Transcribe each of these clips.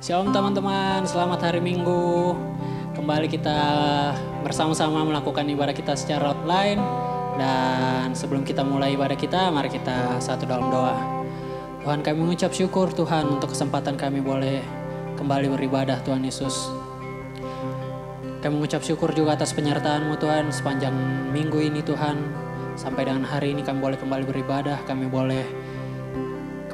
Shalom teman-teman, selamat hari Minggu. Kembali kita bersama-sama melakukan ibadah kita secara online. Dan sebelum kita mulai ibadah kita, mari kita satu dalam doa. Tuhan, kami mengucap syukur Tuhan untuk kesempatan kami boleh kembali beribadah Tuhan Yesus. Kami mengucap syukur juga atas penyertaan-Mu Tuhan sepanjang minggu ini Tuhan. Sampai dengan hari ini kami boleh kembali beribadah, kami boleh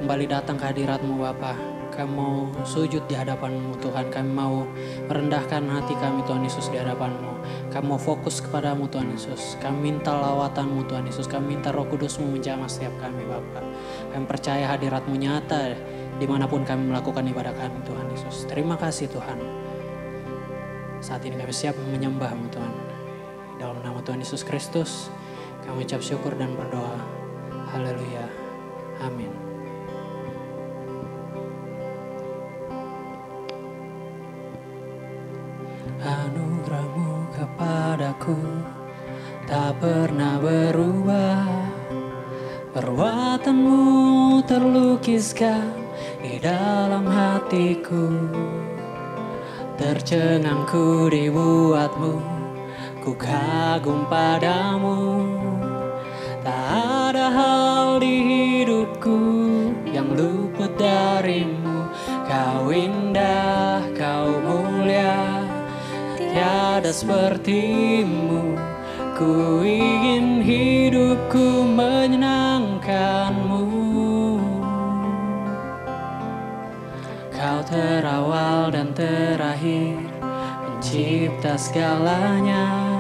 kembali datang ke hadirat-Mu Bapa. Kami mau sujud di hadapan-Mu Tuhan. Kami mau merendahkan hati kami Tuhan Yesus di hadapan-Mu. Kami mau fokus kepada-Mu Tuhan Yesus. Kami minta lawatan-Mu Tuhan Yesus. Kami minta Roh Kudus-Mu menjamah setiap kami Bapa. Kami percaya hadirat-Mu nyata dimanapun kami melakukan ibadah kami Tuhan Yesus. Terima kasih Tuhan. Saat ini kami siap menyembah-Mu Tuhan. Dalam nama Tuhan Yesus Kristus kami ucap syukur dan berdoa. Haleluya. Amin. Anugerah-Mu kepadaku tak pernah berubah. Perbuatan-Mu terlukiskan di dalam hatiku. Tercengangku dibuat-Mu, ku kagum padamu. Tak ada hal di hidupku yang luput darimu. Kau indah, kau mulia, tiada seperti-Mu. Ku ingin hidupku menyenangkan-Mu. Kau terawal dan terakhir, pencipta segalanya.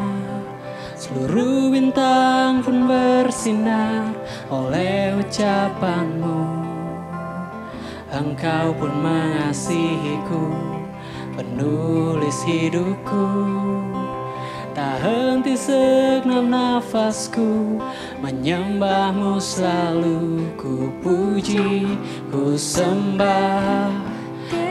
Seluruh bintang pun bersinar oleh ucapan-Mu. Engkau pun mengasihiku, penulis hidupku. Tak henti segenap nafasku, menyembah-Mu selalu. Ku puji, ku sembah,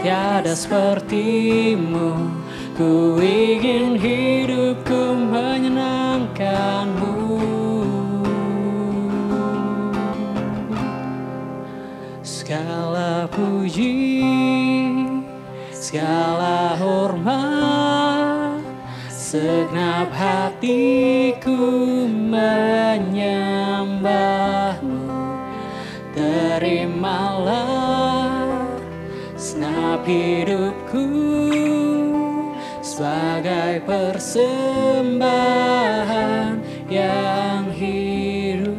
tiada seperti-Mu. Ku ingin hidupku menyenangkan-Mu. Segala puji, segala hormat, segenap hatiku menyembah-Mu. Terimalah segenap hidupku sebagai persembahan yang hidup.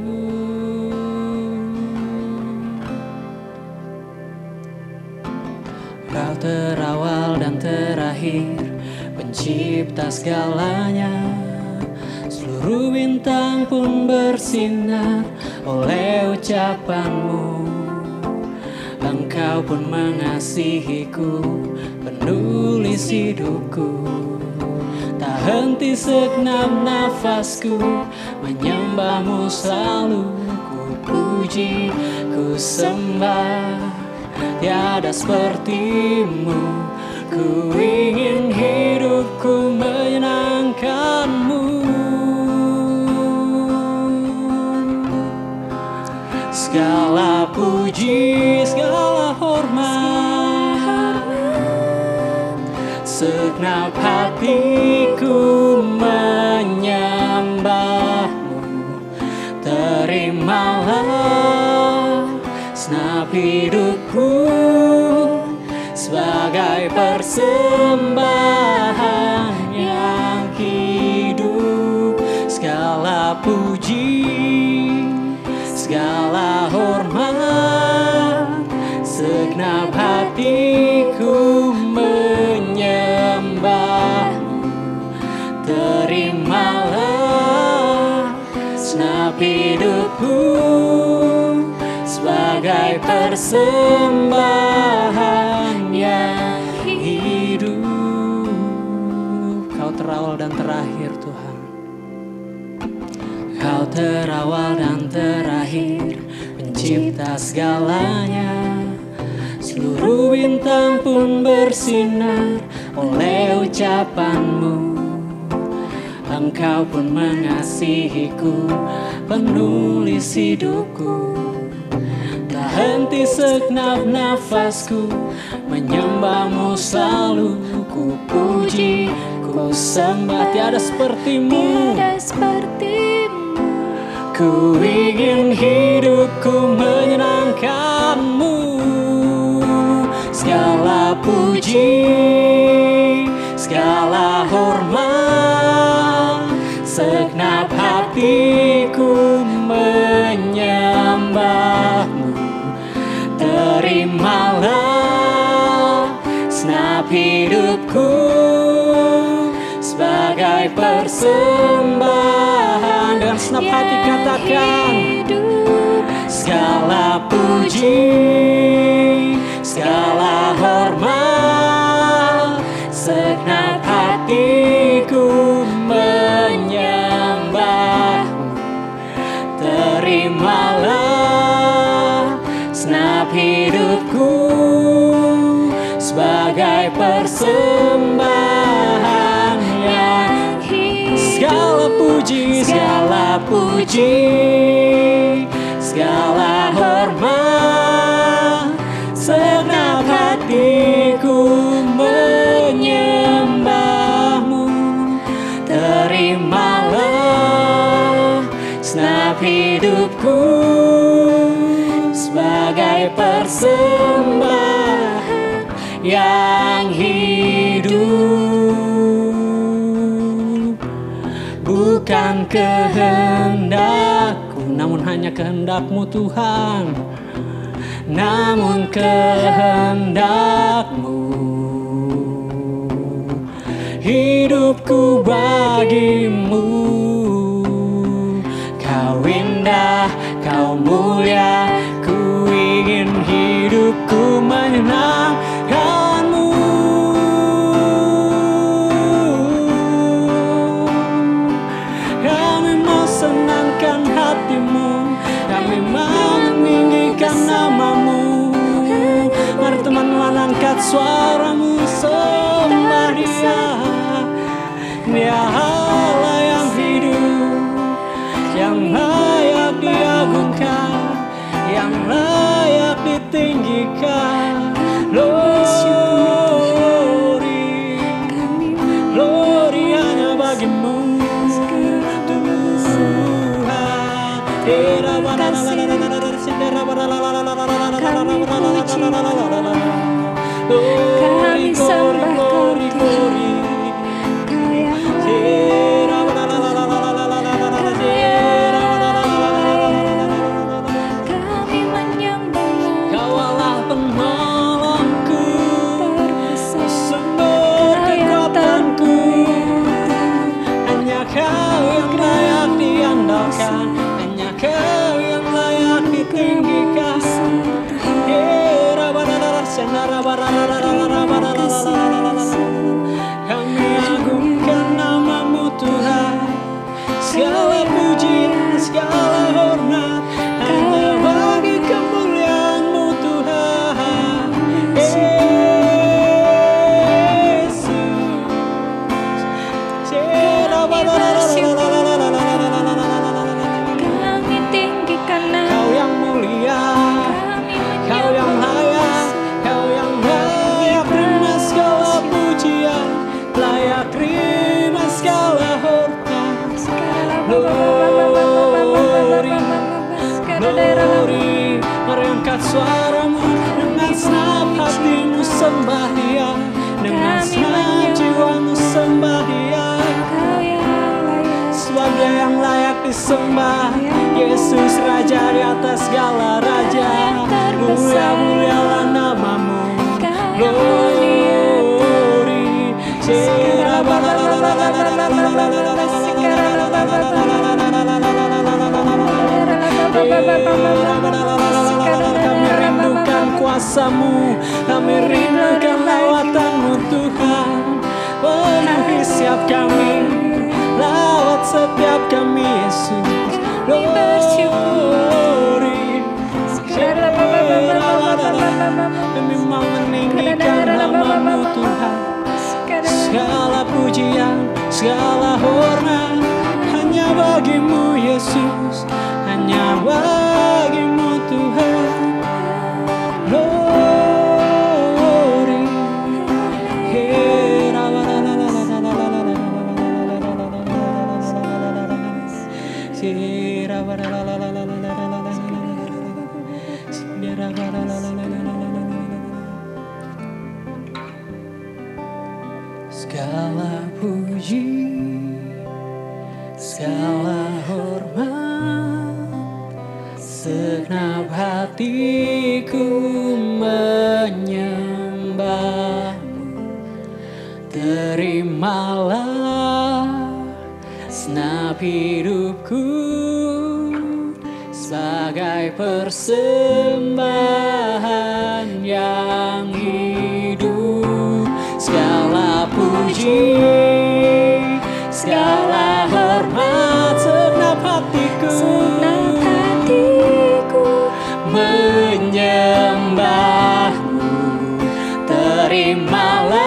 Kau terawal dan terakhir, pencipta segalanya. Seluruh bintang pun bersinar oleh ucapan-Mu. Engkau pun mengasihiku, penulis hidupku. Tak henti segenap nafasku, menyembah-Mu selalu. Ku puji, ku sembah, tiada seperti-Mu. Ku ingin hidupku menyenangkan-Mu. Segala puji, segala hormat, segenap hatiku menyembah-Mu. Terimalah segenap hidupku sebagai persembahan yang hidup. Segala puji, segala hormat, segenap hatiku menyembah-Mu. Terimalah segenap hidupku sebagai persembahan yang hidup. Kau terawal dan terakhir Tuhan. Kau terawal dan terakhir, pencipta segalanya. Seluruh bintang pun bersinar oleh ucapan-Mu. Engkau pun mengasihiku, penulis hidupku. Tak henti segenap nafasku, menyembah menyembah-Mu selalu. Ku puji, ku sembah, tiada seperti-Mu. Ku ingin hidupku menyenangkan-Mu. Segala puji, segala hormat, segenap hatiku menyembah-Mu. Terimalah segenap hidupku sebagai persembahan. Dengan segenap hati katakan, segala puji, segala hormat, segenap hatiku menyembah-Mu. Terimalah segenap hidupku sebagai persembahan yang segala puji, segala puji, segala hormat, segenap hatiku menyembah-Mu. Terimalah segenap hidupku sebagai persembahan yang hidup. Bukan kehendakku, namun hanya kehendak-Mu Tuhan. Namun kehendak-Mu, hidupku bagimu. Kau indah, Kau mulia, ku ingin hidupku menyenangkan-Mu. Kami mau senangkan hati-Mu, kami mau meninggikan nama-Mu. Mari teman-teman angkat suaramu, sembah Dia. Dia Allah yang hidup, yang layak diagungkan, yang layak ditinggikan. Glory, glory hanya bagi-Mu Kami sembah Kau Tuhan, Kau yang kami menyembah-Mu. Kau Allah penolongku, Terbesar sumber kekuatanku. Hanya Kau yang layak diandalkan, hanya Kau yang layak ditinggikan. Kami agungkan nama-Mu Tuhan. Segala puji, segala hormat hanya bagi kemuliaan-Mu Tuhan. Yesus, kami tinggikan nama. Kau yang mulia, Kau yang layak, Kau yang layak terima segala pujian, layak terima segala hormat. Glory, glory, mari angkat suaramu, dengan senap hatimu sembah Dia, dengan senap jiwamu sembah Dia. Sebagai yang layak disembah, Yesus Raja di atas segala raja. Mulia-mulialah nama-Mu. Glory, kami rindukan kuasa-Mu, kami rindukan lawatan-Mu Tuhan. Penuhi setiap kami, lawat setiap kami Yesus. Glory, kami mau meninggikan nama-Mu Tuhan. Segala pujian, segala hormat hanya bagi-Mu Yesus, hanya bagi-Mu Tuhan. Glory, Segala puji, segala hormat, segenap hatiku menyembahmu. Terimalah segenap hidupku sebagai persembahan yang hidup. Segala puji, segala hormat, segenap hatiku menyembahmu. Terimalah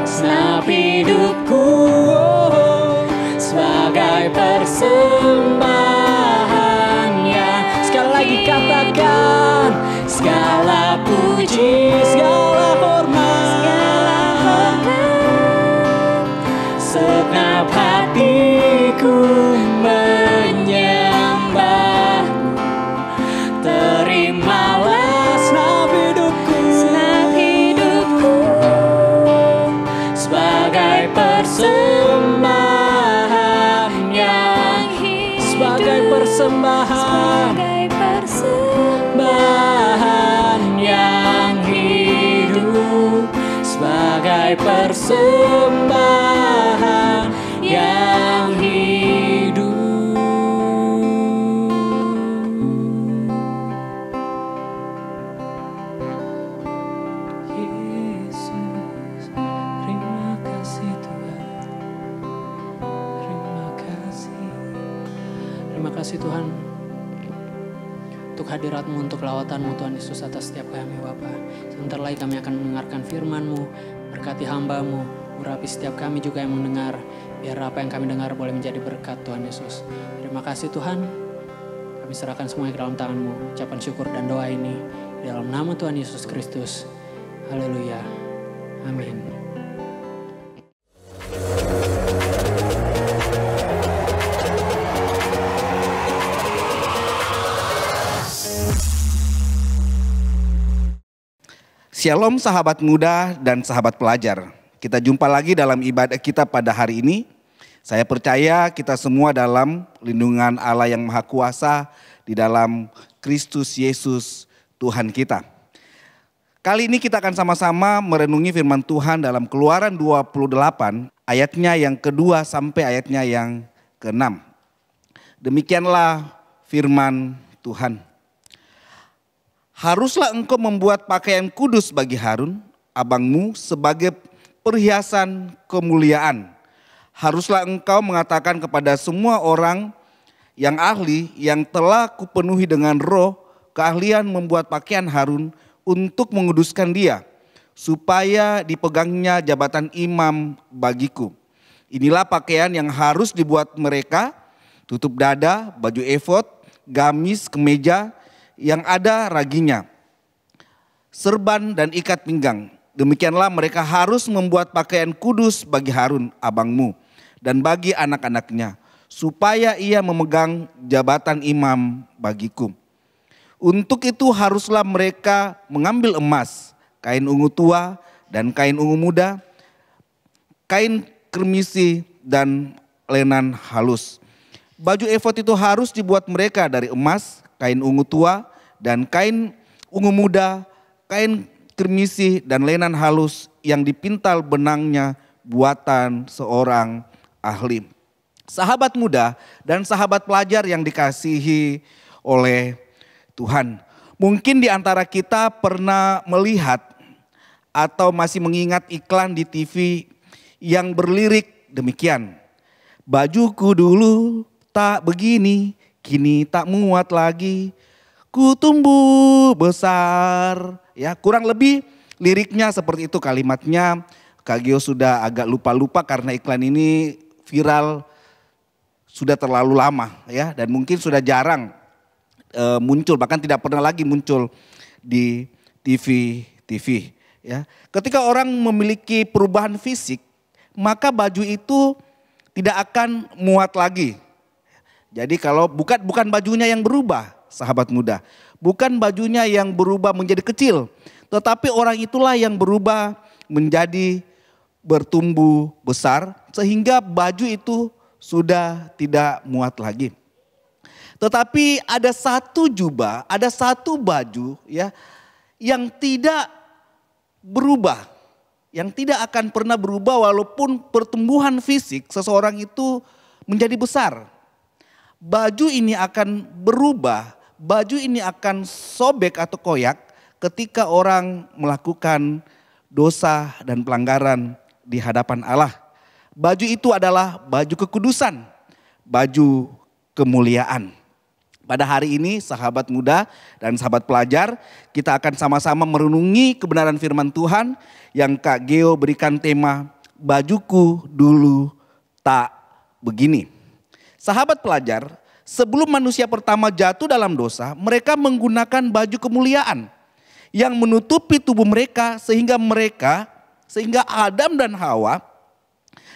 segenap hidupku sebagai persembahan yang, sekali lagi katakan, segala puji, segala hormat, segenap hatiku menyembahmu. Terimalah segenap hidupku sebagai persembahan yang hidup, sebagai persembahan yang hidup, sebagai persembahan yang hidup. Yesus, terima kasih Tuhan. Terima kasih. Terima kasih Tuhan untuk hadirat-Mu, untuk lawatan-Mu Tuhan Yesus atas setiap kami Bapa. Sebentar lagi kami akan mendengarkan firman-Mu. Berkati hamba-Mu, urapi setiap kami juga yang mendengar. Biar apa yang kami dengar boleh menjadi berkat Tuhan Yesus. Terima kasih Tuhan. Kami serahkan semuanya ke dalam tangan-Mu. Ucapan syukur dan doa ini di dalam nama Tuhan Yesus Kristus. Haleluya. Amin. Shalom sahabat muda dan sahabat pelajar. Kita jumpa lagi dalam ibadah kita pada hari ini. Saya percaya kita semua dalam lindungan Allah yang Maha Kuasa di dalam Kristus Yesus Tuhan kita. Kali ini kita akan sama-sama merenungi firman Tuhan dalam Keluaran 28 ayatnya yang kedua sampai ayatnya yang ke-6. Demikianlah firman Tuhan. Haruslah engkau membuat pakaian kudus bagi Harun, abangmu, sebagai perhiasan kemuliaan. Haruslah engkau mengatakan kepada semua orang yang ahli yang telah kupenuhi dengan roh keahlian membuat pakaian Harun untuk menguduskan dia, supaya dipegangnya jabatan imam bagiku. Inilah pakaian yang harus dibuat mereka, tutup dada, baju efod, gamis, kemeja, yang ada raginya, serban dan ikat pinggang. Demikianlah mereka harus membuat pakaian kudus bagi Harun abangmu dan bagi anak-anaknya, supaya ia memegang jabatan imam bagiku. Untuk itu haruslah mereka mengambil emas, kain ungu tua dan kain ungu muda, kain kermisi dan lenan halus. Baju efod itu harus dibuat mereka dari emas, kain ungu tua dan kain ungu muda, kain kermisi dan lenan halus yang dipintal benangnya buatan seorang ahli. Sahabat muda dan sahabat pelajar yang dikasihi oleh Tuhan. Mungkin di antara kita pernah melihat atau masih mengingat iklan di TV yang berlirik demikian. Bajuku dulu tak begini, kini tak muat lagi, ku tumbuh besar. Ya, kurang lebih liriknya seperti itu, kalimatnya. Kak Gio sudah agak lupa-lupa karena iklan ini viral sudah terlalu lama ya, dan mungkin sudah jarang muncul, bahkan tidak pernah lagi muncul di TV ya. Ketika orang memiliki perubahan fisik, maka baju itu tidak akan muat lagi. Jadi kalau bukan bajunya yang berubah, sahabat muda, bukan bajunya yang berubah menjadi kecil, tetapi orang itulah yang berubah menjadi bertumbuh besar sehingga baju itu sudah tidak muat lagi. Tetapi ada satu jubah, ada satu baju ya yang tidak berubah, yang tidak akan pernah berubah walaupun pertumbuhan fisik seseorang itu menjadi besar. Baju ini akan berubah, baju ini akan sobek atau koyak ketika orang melakukan dosa dan pelanggaran di hadapan Allah. Baju itu adalah baju kekudusan, baju kemuliaan. Pada hari ini sahabat muda dan sahabat pelajar, kita akan sama-sama merenungi kebenaran firman Tuhan yang Kak Geo berikan tema bajuku dulu tak begini. Sahabat pelajar, sebelum manusia pertama jatuh dalam dosa, mereka menggunakan baju kemuliaan yang menutupi tubuh mereka sehingga Adam dan Hawa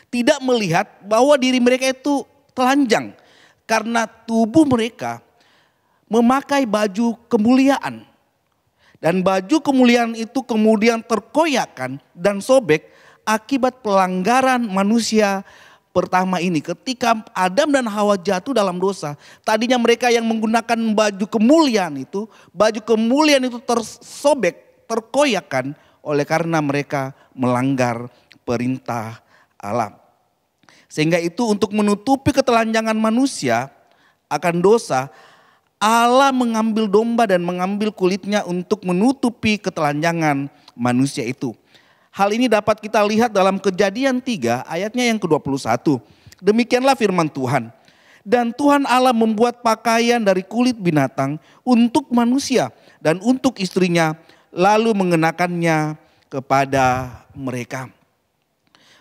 tidak melihat bahwa diri mereka itu telanjang karena tubuh mereka memakai baju kemuliaan. Dan baju kemuliaan itu kemudian terkoyakkan dan sobek akibat pelanggaran manusia pertama ini. Ketika Adam dan Hawa jatuh dalam dosa, tadinya mereka yang menggunakan baju kemuliaan itu tersobek, terkoyakkan oleh karena mereka melanggar perintah Allah. Sehingga itu untuk menutupi ketelanjangan manusia akan dosa, Allah mengambil domba dan mengambil kulitnya untuk menutupi ketelanjangan manusia itu. Hal ini dapat kita lihat dalam Kejadian 3 ayatnya yang ke-21. Demikianlah firman Tuhan. Dan Tuhan Allah membuat pakaian dari kulit binatang untuk manusia dan untuk istrinya, lalu mengenakannya kepada mereka.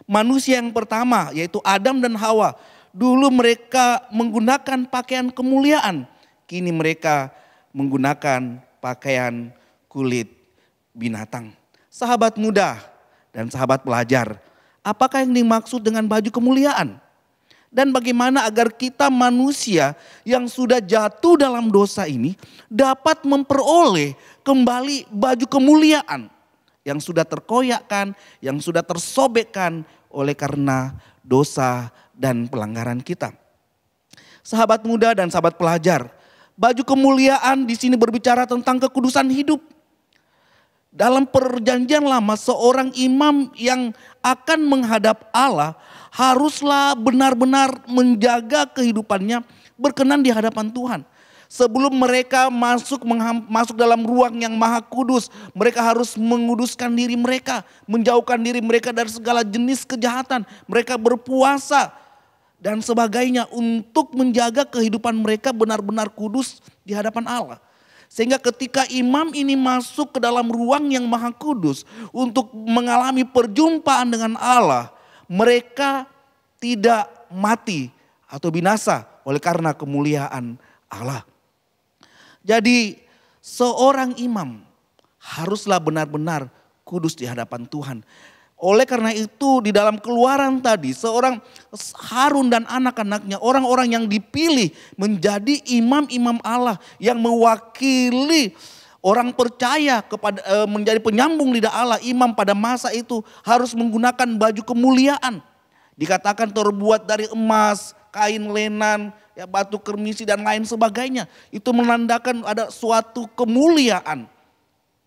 Manusia yang pertama yaitu Adam dan Hawa, dulu mereka menggunakan pakaian kemuliaan. Kini mereka menggunakan pakaian kulit binatang. Sahabat muda dan sahabat pelajar, apakah yang dimaksud dengan baju kemuliaan? Dan bagaimana agar kita manusia yang sudah jatuh dalam dosa ini dapat memperoleh kembali baju kemuliaan yang sudah terkoyakkan, yang sudah tersobekkan oleh karena dosa dan pelanggaran kita. Sahabat muda dan sahabat pelajar, baju kemuliaan di sini berbicara tentang kekudusan hidup. Dalam perjanjian lama, seorang imam yang akan menghadap Allah haruslah benar-benar menjaga kehidupannya berkenan di hadapan Tuhan. Sebelum mereka masuk dalam ruang yang maha kudus, mereka harus menguduskan diri mereka, menjauhkan diri mereka dari segala jenis kejahatan. Mereka berpuasa dan sebagainya untuk menjaga kehidupan mereka benar-benar kudus di hadapan Allah. Sehingga ketika imam ini masuk ke dalam ruang yang maha kudus untuk mengalami perjumpaan dengan Allah, mereka tidak mati atau binasa oleh karena kemuliaan Allah. Jadi seorang imam haruslah benar-benar kudus di hadapan Tuhan. Oleh karena itu di dalam Keluaran tadi seorang Harun dan anak-anaknya, orang-orang yang dipilih menjadi imam-imam Allah yang mewakili orang percaya kepada menjadi penyambung lidah Allah. Imam pada masa itu harus menggunakan baju kemuliaan. Dikatakan terbuat dari emas, kain lenan, ya, batu kermisi dan lain sebagainya. Itu menandakan ada suatu kemuliaan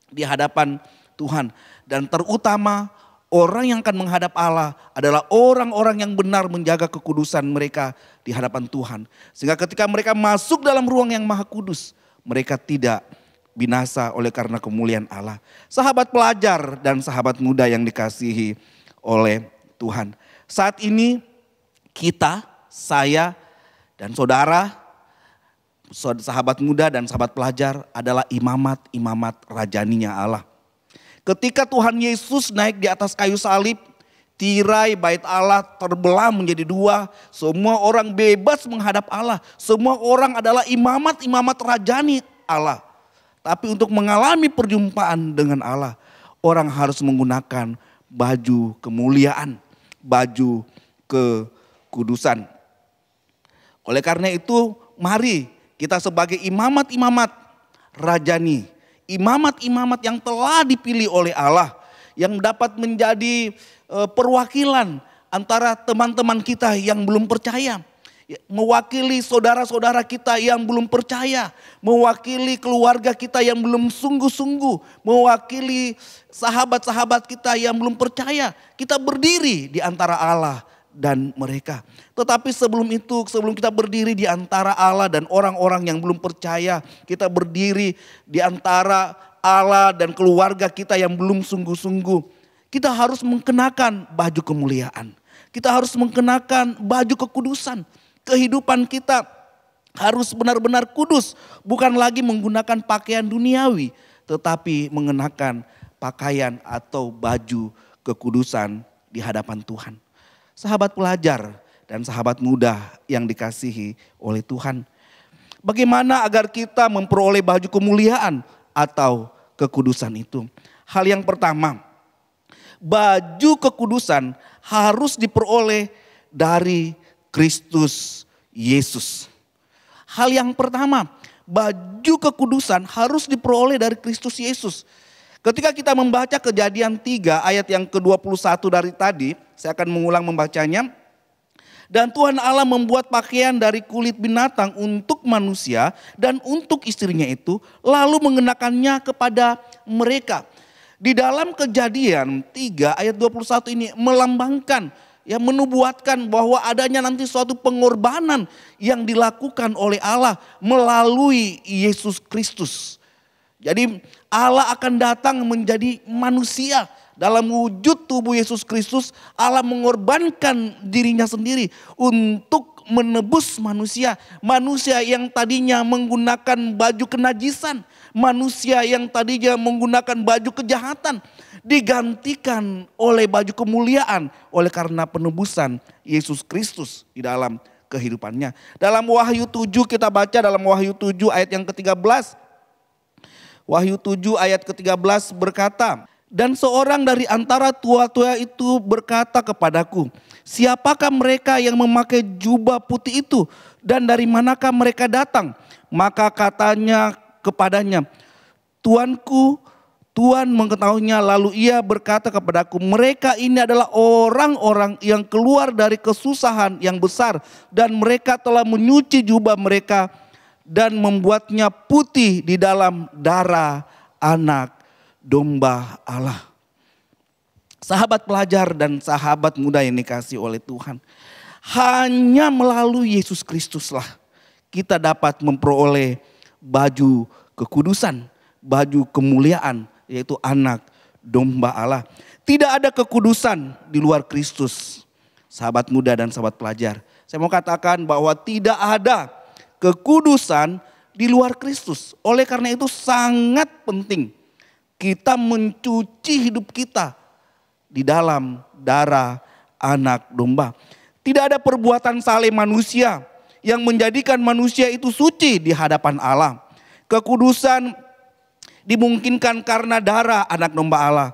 di hadapan Tuhan. Dan terutama orang yang akan menghadap Allah adalah orang-orang yang benar menjaga kekudusan mereka di hadapan Tuhan. Sehingga ketika mereka masuk dalam ruang yang maha kudus, mereka tidak binasa oleh karena kemuliaan Allah. Sahabat pelajar dan sahabat muda yang dikasihi oleh Tuhan. Saat ini kita, saya dan saudara, sahabat muda dan sahabat pelajar adalah imamat rajaninya Allah. Ketika Tuhan Yesus naik di atas kayu salib, tirai bait Allah terbelah menjadi dua. Semua orang bebas menghadap Allah. Semua orang adalah imamat rajani Allah. Tapi untuk mengalami perjumpaan dengan Allah, orang harus menggunakan baju kemuliaan, baju kekudusan. Oleh karena itu, mari kita sebagai imamat rajani, imamat yang telah dipilih oleh Allah, yang dapat menjadi perwakilan antara teman-teman kita yang belum percaya. Mewakili saudara-saudara kita yang belum percaya. Mewakili keluarga kita yang belum sungguh-sungguh. Mewakili sahabat-sahabat kita yang belum percaya. Kita berdiri di antara Allah dan mereka. Tetapi sebelum itu, sebelum kita berdiri di antara Allah dan orang-orang yang belum percaya. Kita berdiri di antara Allah dan keluarga kita yang belum sungguh-sungguh. Kita harus mengenakan baju kemuliaan. Kita harus mengenakan baju kekudusan. Kehidupan kita harus benar-benar kudus. Bukan lagi menggunakan pakaian duniawi. Tetapi mengenakan pakaian atau baju kekudusan di hadapan Tuhan. Sahabat pelajar dan sahabat muda yang dikasihi oleh Tuhan. Bagaimana agar kita memperoleh baju kemuliaan atau kekudusan itu? Hal yang pertama, baju kekudusan harus diperoleh dari Kristus Yesus. Hal yang pertama, baju kekudusan harus diperoleh dari Kristus Yesus. Ketika kita membaca Kejadian 3 ayat yang ke-21 dari tadi, saya akan mengulang membacanya. Dan Tuhan Allah membuat pakaian dari kulit binatang untuk manusia dan untuk istrinya itu, lalu mengenakannya kepada mereka. Di dalam Kejadian 3 ayat 21 ini melambangkan, menubuatkan bahwa adanya nanti suatu pengorbanan yang dilakukan oleh Allah melalui Yesus Kristus. Jadi Allah akan datang menjadi manusia. Dalam wujud tubuh Yesus Kristus, Allah mengorbankan dirinya sendiri untuk menebus manusia. Manusia yang tadinya menggunakan baju kenajisan. Manusia yang tadinya menggunakan baju kejahatan. Digantikan oleh baju kemuliaan oleh karena penebusan Yesus Kristus di dalam kehidupannya. Dalam Wahyu 7 kita baca dalam Wahyu 7 ayat yang ke-13. Wahyu 7 ayat ke-13 berkata, dan seorang dari antara tua-tua itu berkata kepadaku, siapakah mereka yang memakai jubah putih itu dan dari manakah mereka datang? Maka katanya kepadanya, Tuanku, Tuhan mengetahuinya. Lalu ia berkata kepadaku, mereka ini adalah orang-orang yang keluar dari kesusahan yang besar dan mereka telah menyuci jubah mereka dan membuatnya putih di dalam darah anak domba Allah. Sahabat pelajar dan sahabat muda yang dikasihi oleh Tuhan. Hanya melalui Yesus Kristuslah kita dapat memperoleh baju kekudusan, baju kemuliaan, yaitu anak domba Allah. Tidak ada kekudusan di luar Kristus. Sahabat muda dan sahabat pelajar. Saya mau katakan bahwa tidak ada kekudusan di luar Kristus. Oleh karena itu sangat penting kita mencuci hidup kita di dalam darah anak domba. Tidak ada perbuatan saleh manusia yang menjadikan manusia itu suci di hadapan Allah. Kekudusan dimungkinkan karena darah anak domba Allah.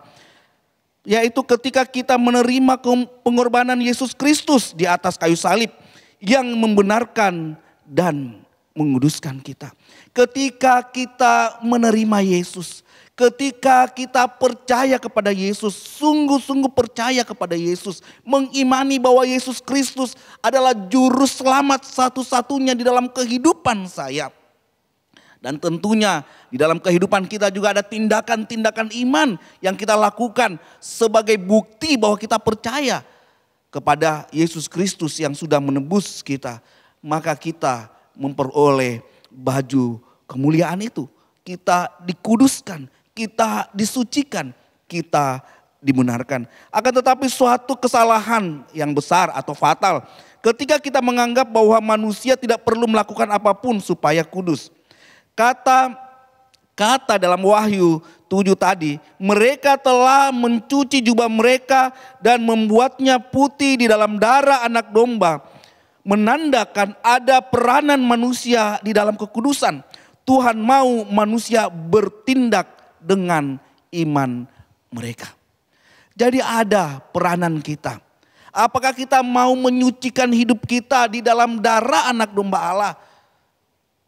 Yaitu ketika kita menerima pengorbanan Yesus Kristus di atas kayu salib yang membenarkan dan menguduskan kita. Ketika kita menerima Yesus, ketika kita percaya kepada Yesus, sungguh-sungguh percaya kepada Yesus, mengimani bahwa Yesus Kristus adalah juru selamat satu-satunya di dalam kehidupan saya. Dan tentunya di dalam kehidupan kita juga ada tindakan-tindakan iman yang kita lakukan sebagai bukti bahwa kita percaya kepada Yesus Kristus yang sudah menebus kita. Maka kita memperoleh baju kemuliaan itu. Kita dikuduskan, kita disucikan, kita dibenarkan. Akan tetapi suatu kesalahan yang besar atau fatal ketika kita menganggap bahwa manusia tidak perlu melakukan apapun supaya kudus. Kata dalam Wahyu 7 tadi, mereka telah mencuci jubah mereka dan membuatnya putih di dalam darah anak domba. Menandakan ada peranan manusia di dalam kekudusan. Tuhan mau manusia bertindak dengan iman mereka. Jadi ada peranan kita. Apakah kita mau menyucikan hidup kita di dalam darah anak domba Allah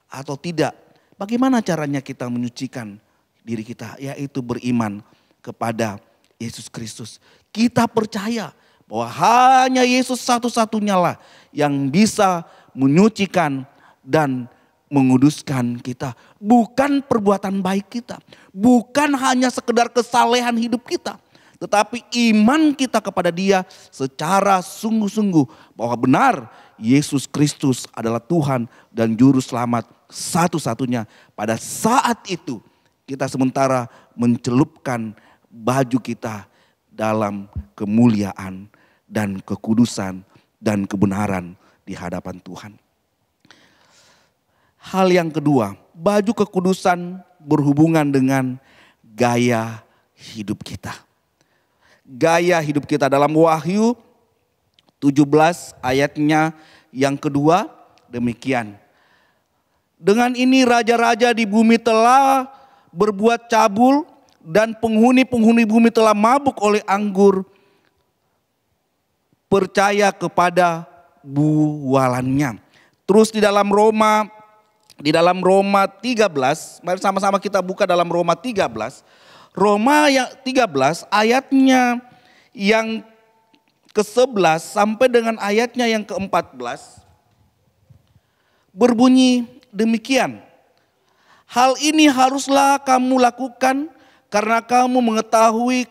atau tidak? Bagaimana caranya kita menyucikan diri kita? Yaitu beriman kepada Yesus Kristus. Kita percaya bahwa hanya Yesus satu-satunya lah yang bisa menyucikan dan menguduskan kita. Bukan perbuatan baik kita. Bukan hanya sekedar kesalehan hidup kita. Tetapi iman kita kepada Dia secara sungguh-sungguh bahwa benar Yesus Kristus adalah Tuhan dan Juru Selamat satu-satunya. Pada saat itu kita sementara mencelupkan baju kita dalam kemuliaan dan kekudusan dan kebenaran di hadapan Tuhan. Hal yang kedua, baju kekudusan berhubungan dengan gaya hidup kita. Gaya hidup kita dalam Wahyu 17 ayatnya yang kedua demikian. Dengan ini raja-raja di bumi telah berbuat cabul dan penghuni-penghuni bumi telah mabuk oleh anggur percaya kepada bualannya. Terus di dalam Roma 13, mari sama-sama kita buka dalam Roma 13. Roma yang 13 ayatnya yang ke-11 sampai dengan ayatnya yang ke-14 berbunyi demikian. Hal ini haruslah kamu lakukan karena kamu mengetahui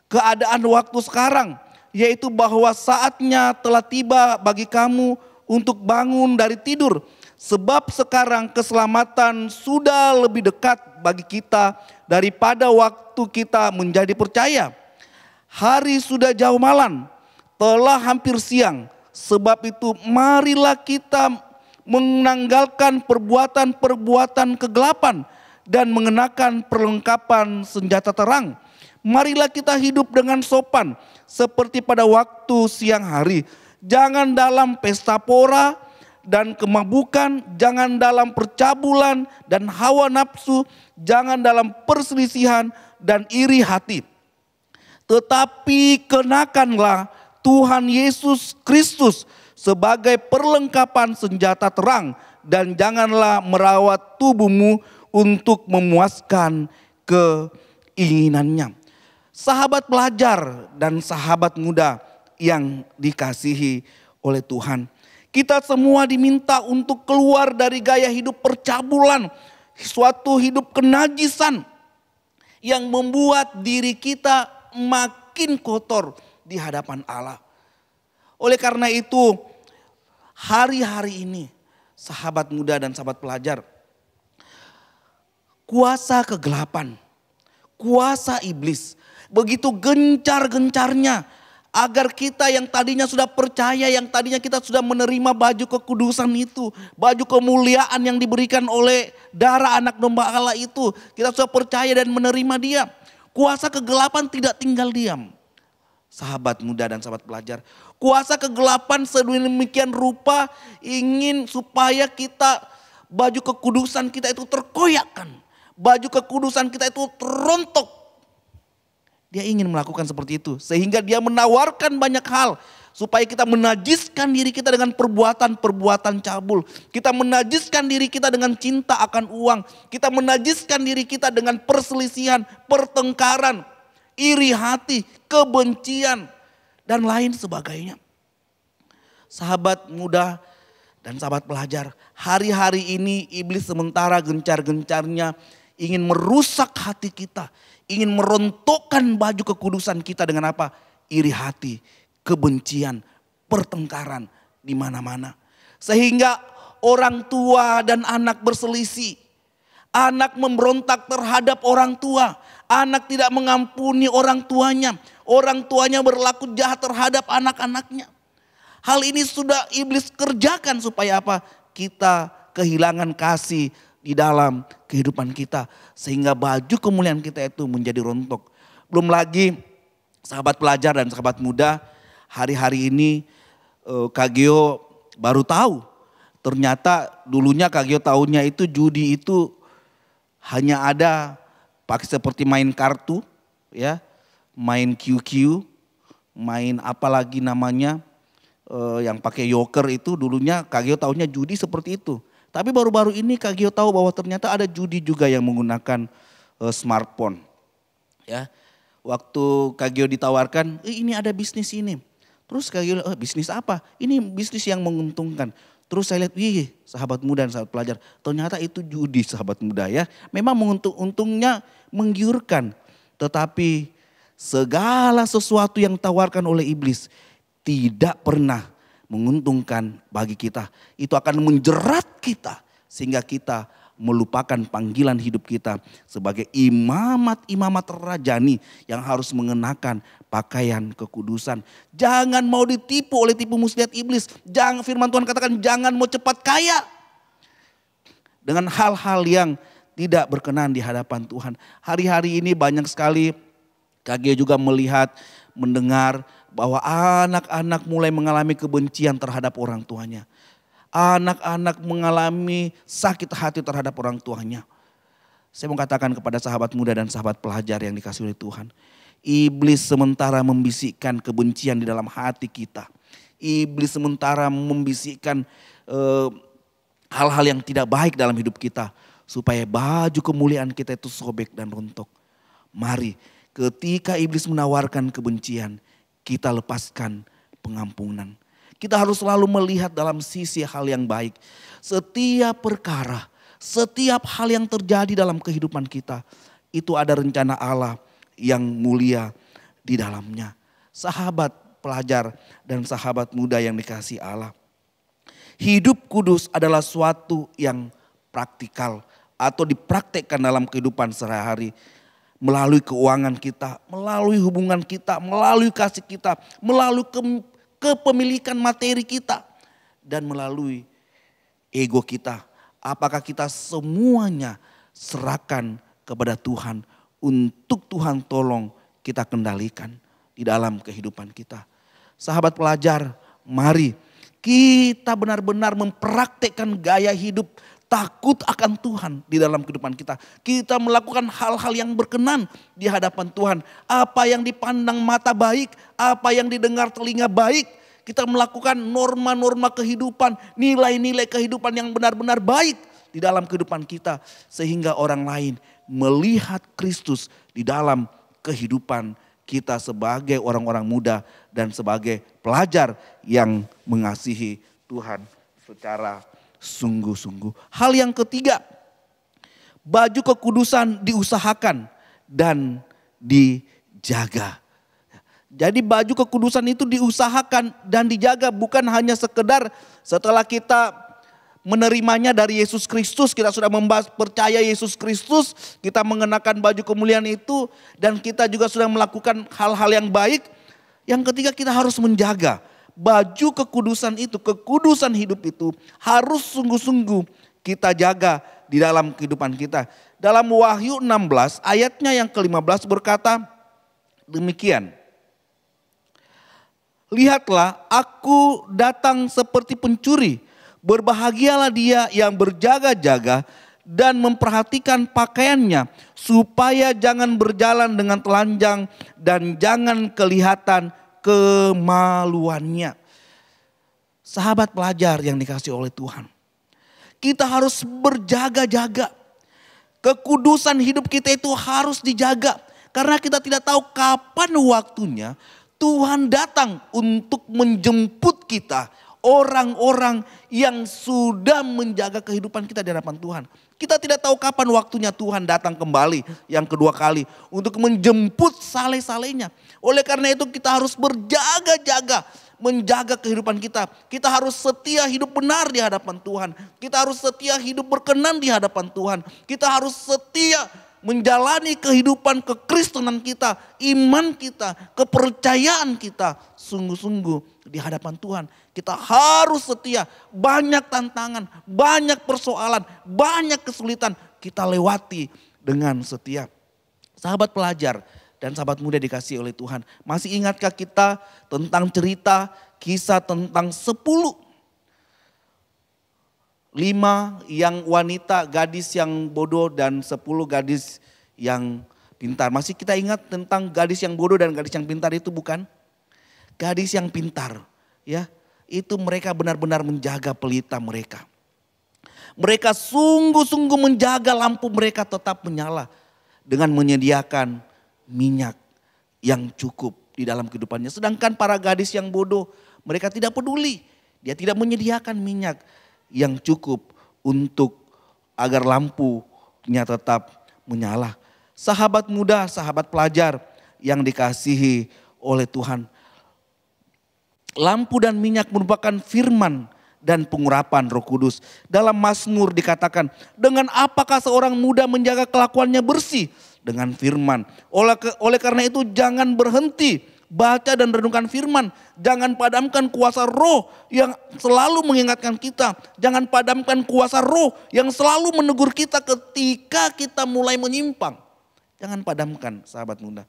keadaan waktu sekarang, yaitu bahwa saatnya telah tiba bagi kamu untuk bangun dari tidur. Sebab sekarang keselamatan sudah lebih dekat bagi kita daripada waktu kita menjadi percaya. Hari sudah jauh malam, telah hampir siang. Sebab itu marilah kita menanggalkan perbuatan-perbuatan kegelapan dan mengenakan perlengkapan senjata terang. Marilah kita hidup dengan sopan seperti pada waktu siang hari. Jangan dalam pesta pora dan kemabukan, jangan dalam percabulan dan hawa nafsu, jangan dalam perselisihan dan iri hati. Tetapi kenakanlah Tuhan Yesus Kristus sebagai perlengkapan senjata terang, dan janganlah merawat tubuhmu untuk memuaskan keinginannya. Sahabat pelajar dan sahabat muda yang dikasihi oleh Tuhan, kita semua diminta untuk keluar dari gaya hidup percabulan, suatu hidup kenajisan yang membuat diri kita makin kotor di hadapan Allah. Oleh karena itu, hari-hari ini sahabat muda dan sahabat pelajar, kuasa kegelapan, kuasa iblis begitu gencar-gencarnya agar kita yang tadinya sudah percaya, yang tadinya kita sudah menerima baju kekudusan itu, baju kemuliaan yang diberikan oleh darah anak domba Allah itu, kita sudah percaya dan menerima Dia. Kuasa kegelapan tidak tinggal diam. Sahabat muda dan sahabat pelajar, kuasa kegelapan sedemikian rupa ingin supaya kita, baju kekudusan kita itu terkoyakkan, baju kekudusan kita itu terontok. Dia ingin melakukan seperti itu sehingga dia menawarkan banyak hal supaya kita menajiskan diri kita dengan perbuatan-perbuatan cabul. Kita menajiskan diri kita dengan cinta akan uang. Kita menajiskan diri kita dengan perselisihan, pertengkaran, iri hati, kebencian, dan lain sebagainya. Sahabat muda dan sahabat pelajar, hari-hari ini iblis sementara gencar-gencarnya ingin merusak hati kita, ingin merontokkan baju kekudusan kita dengan apa? Iri hati, kebencian, pertengkaran di mana-mana. Sehingga orang tua dan anak berselisih. Anak memberontak terhadap orang tua. Anak tidak mengampuni orang tuanya. Orang tuanya berlaku jahat terhadap anak-anaknya. Hal ini sudah iblis kerjakan supaya apa? Kita kehilangan kasih di dalam kehidupan kita. Sehingga baju kemuliaan kita itu menjadi rontok. Belum lagi sahabat pelajar dan sahabat muda, hari-hari ini Kak Gio baru tahu. Ternyata dulunya Kak Gio tahunya itu judi itu hanya ada pakai seperti main kartu, ya, main QQ, main apa lagi namanya yang pakai yoker itu dulunya Kak Gio tahunya judi seperti itu. Tapi baru-baru ini Kak Gio tahu bahwa ternyata ada judi juga yang menggunakan smartphone. Ya, Waktu Kak Gio ditawarkan, ini ada bisnis ini. Terus Kak Gio, bisnis apa? Ini bisnis yang menguntungkan. Terus saya lihat, sahabat muda dan sahabat pelajar. Ternyata itu judi sahabat muda ya. Memang untungnya menggiurkan. Tetapi segala sesuatu yang ditawarkan oleh iblis tidak pernah menguntungkan bagi kita. Itu akan menjerat kita sehingga kita melupakan panggilan hidup kita sebagai imamat rajani yang harus mengenakan pakaian kekudusan. Jangan mau ditipu oleh tipu muslihat iblis. Jangan, firman Tuhan katakan jangan mau cepat kaya dengan hal-hal yang tidak berkenan di hadapan Tuhan. Hari-hari ini banyak sekali KG juga melihat, mendengar bahwa anak-anak mulai mengalami kebencian terhadap orang tuanya. Anak-anak mengalami sakit hati terhadap orang tuanya. Saya mau katakan kepada sahabat muda dan sahabat pelajar yang dikasihi oleh Tuhan. Iblis sementara membisikkan kebencian di dalam hati kita. Iblis sementara membisikkan hal-hal yang tidak baik dalam hidup kita. Supaya baju kemuliaan kita itu sobek dan rontok. Mari ketika iblis menawarkan kebencian, kita lepaskan pengampunan. Kita harus selalu melihat dalam sisi hal yang baik. Setiap perkara, setiap hal yang terjadi dalam kehidupan kita, itu ada rencana Allah yang mulia di dalamnya. Sahabat pelajar dan sahabat muda yang dikasihi Allah. Hidup kudus adalah suatu yang praktikal atau dipraktekkan dalam kehidupan sehari-hari. Melalui keuangan kita, melalui hubungan kita, melalui kasih kita, melalui kepemilikan materi kita, dan melalui ego kita. Apakah kita semuanya serahkan kepada Tuhan untuk Tuhan tolong kita kendalikan di dalam kehidupan kita. Sahabat pelajar, mari kita benar-benar mempraktekkan gaya hidup takut akan Tuhan di dalam kehidupan kita. Kita melakukan hal-hal yang berkenan di hadapan Tuhan. Apa yang dipandang mata baik, apa yang didengar telinga baik. Kita melakukan norma-norma kehidupan, nilai-nilai kehidupan yang benar-benar baik di dalam kehidupan kita. Sehingga orang lain melihat Kristus di dalam kehidupan kita sebagai orang-orang muda dan sebagai pelajar yang mengasihi Tuhan secara sungguh-sungguh. Hal yang ketiga, baju kekudusan diusahakan dan dijaga. Jadi baju kekudusan itu diusahakan dan dijaga, bukan hanya sekedar setelah kita menerimanya dari Yesus Kristus, kita sudah percaya Yesus Kristus, kita mengenakan baju kemuliaan itu dan kita juga sudah melakukan hal-hal yang baik. Yang ketiga, kita harus menjaga baju kekudusan itu, kekudusan hidup itu harus sungguh-sungguh kita jaga di dalam kehidupan kita. Dalam Wahyu 16 ayatnya yang ke-15 berkata demikian. Lihatlah, aku datang seperti pencuri. Berbahagialah dia yang berjaga-jaga dan memperhatikan pakaiannya, supaya jangan berjalan dengan telanjang dan jangan kelihatan kemaluannya. Sahabat pelajar yang dikasihi oleh Tuhan, kita harus berjaga-jaga. Kekudusan hidup kita itu harus dijaga, karena kita tidak tahu kapan waktunya Tuhan datang untuk menjemput kita, orang-orang yang sudah menjaga kehidupan kita di hadapan Tuhan. Kita tidak tahu kapan waktunya Tuhan datang kembali yang kedua kali untuk menjemput saleh-salehnya. Oleh karena itu kita harus berjaga-jaga menjaga kehidupan kita. Kita harus setia hidup benar di hadapan Tuhan. Kita harus setia hidup berkenan di hadapan Tuhan. Kita harus setia menjalani kehidupan kekristenan kita, iman kita, kepercayaan kita sungguh-sungguh di hadapan Tuhan. Kita harus setia, banyak tantangan, banyak persoalan, banyak kesulitan kita lewati dengan setia. Sahabat pelajar dan sahabat muda dikasihi oleh Tuhan, masih ingatkah kita tentang cerita kisah tentang 5 yang wanita, gadis yang bodoh dan 10 gadis yang pintar. Masih kita ingat tentang gadis yang bodoh dan gadis yang pintar itu bukan? Gadis yang pintar, ya, itu mereka benar-benar menjaga pelita mereka. Mereka sungguh-sungguh menjaga lampu mereka tetap menyala dengan menyediakan minyak yang cukup di dalam kehidupannya. Sedangkan para gadis yang bodoh, mereka tidak peduli. Dia tidak menyediakan minyak yang cukup untuk agar lampunya tetap menyala. Sahabat muda, sahabat pelajar yang dikasihi oleh Tuhan. Lampu dan minyak merupakan firman dan pengurapan Roh Kudus. Dalam Mazmur dikatakan, dengan apakah seorang muda menjaga kelakuannya bersih? Dengan firman. Oleh karena itu jangan berhenti baca dan renungkan firman. Jangan padamkan kuasa Roh yang selalu mengingatkan kita. Jangan padamkan kuasa Roh yang selalu menegur kita ketika kita mulai menyimpang. Jangan padamkan, sahabat muda.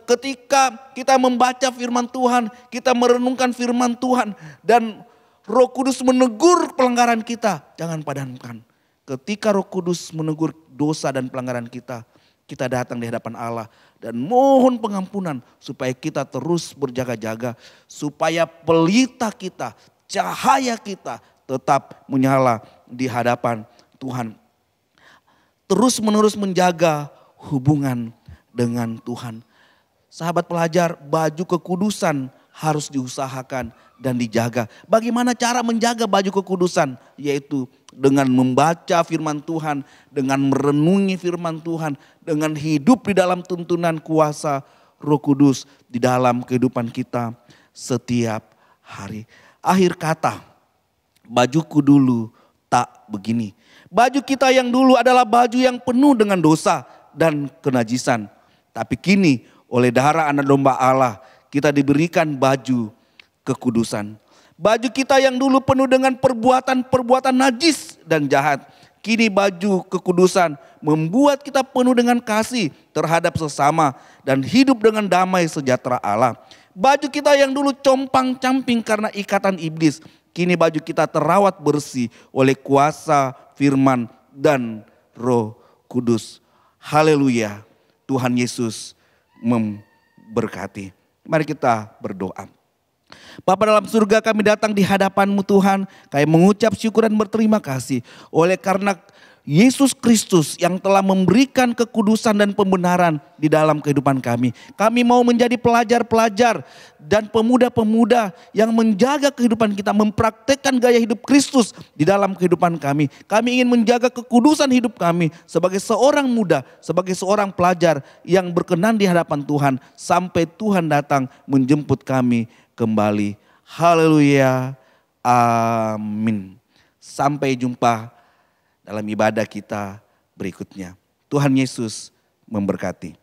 Ketika kita membaca firman Tuhan, kita merenungkan firman Tuhan dan Roh Kudus menegur pelanggaran kita, jangan padamkan. Ketika Roh Kudus menegur dosa dan pelanggaran kita, kita datang di hadapan Allah dan mohon pengampunan supaya kita terus berjaga-jaga, supaya pelita kita, cahaya kita tetap menyala di hadapan Tuhan. Terus menerus menjaga hubungan dengan Tuhan. Sahabat pelajar, baju kekudusan harus diusahakan dan dijaga. Bagaimana cara menjaga baju kekudusan? Yaitu dengan membaca firman Tuhan, dengan merenungi firman Tuhan, dengan hidup di dalam tuntunan kuasa Roh Kudus di dalam kehidupan kita setiap hari. Akhir kata, bajuku dulu tak begini. Baju kita yang dulu adalah baju yang penuh dengan dosa dan kenajisan. Tapi kini oleh darah anak domba Allah kita diberikan baju kekudusan. Baju kita yang dulu penuh dengan perbuatan-perbuatan najis dan jahat. Kini baju kekudusan membuat kita penuh dengan kasih terhadap sesama dan hidup dengan damai sejahtera Allah. Baju kita yang dulu compang-camping karena ikatan iblis. Kini baju kita terawat bersih oleh kuasa firman dan Roh Kudus. Haleluya, Tuhan Yesus memberkati. Mari kita berdoa. Bapa dalam surga, kami datang di hadapan-Mu Tuhan. Kami mengucap syukur dan berterima kasih. Oleh karena Yesus Kristus yang telah memberikan kekudusan dan pembenaran di dalam kehidupan kami. Kami mau menjadi pelajar-pelajar dan pemuda-pemuda yang menjaga kehidupan kita. Mempraktekkan gaya hidup Kristus di dalam kehidupan kami. Kami ingin menjaga kekudusan hidup kami sebagai seorang muda, sebagai seorang pelajar yang berkenan di hadapan Tuhan. Sampai Tuhan datang menjemput kami kembali. Haleluya. Amin. Sampai jumpa dalam ibadah kita berikutnya. Tuhan Yesus memberkati.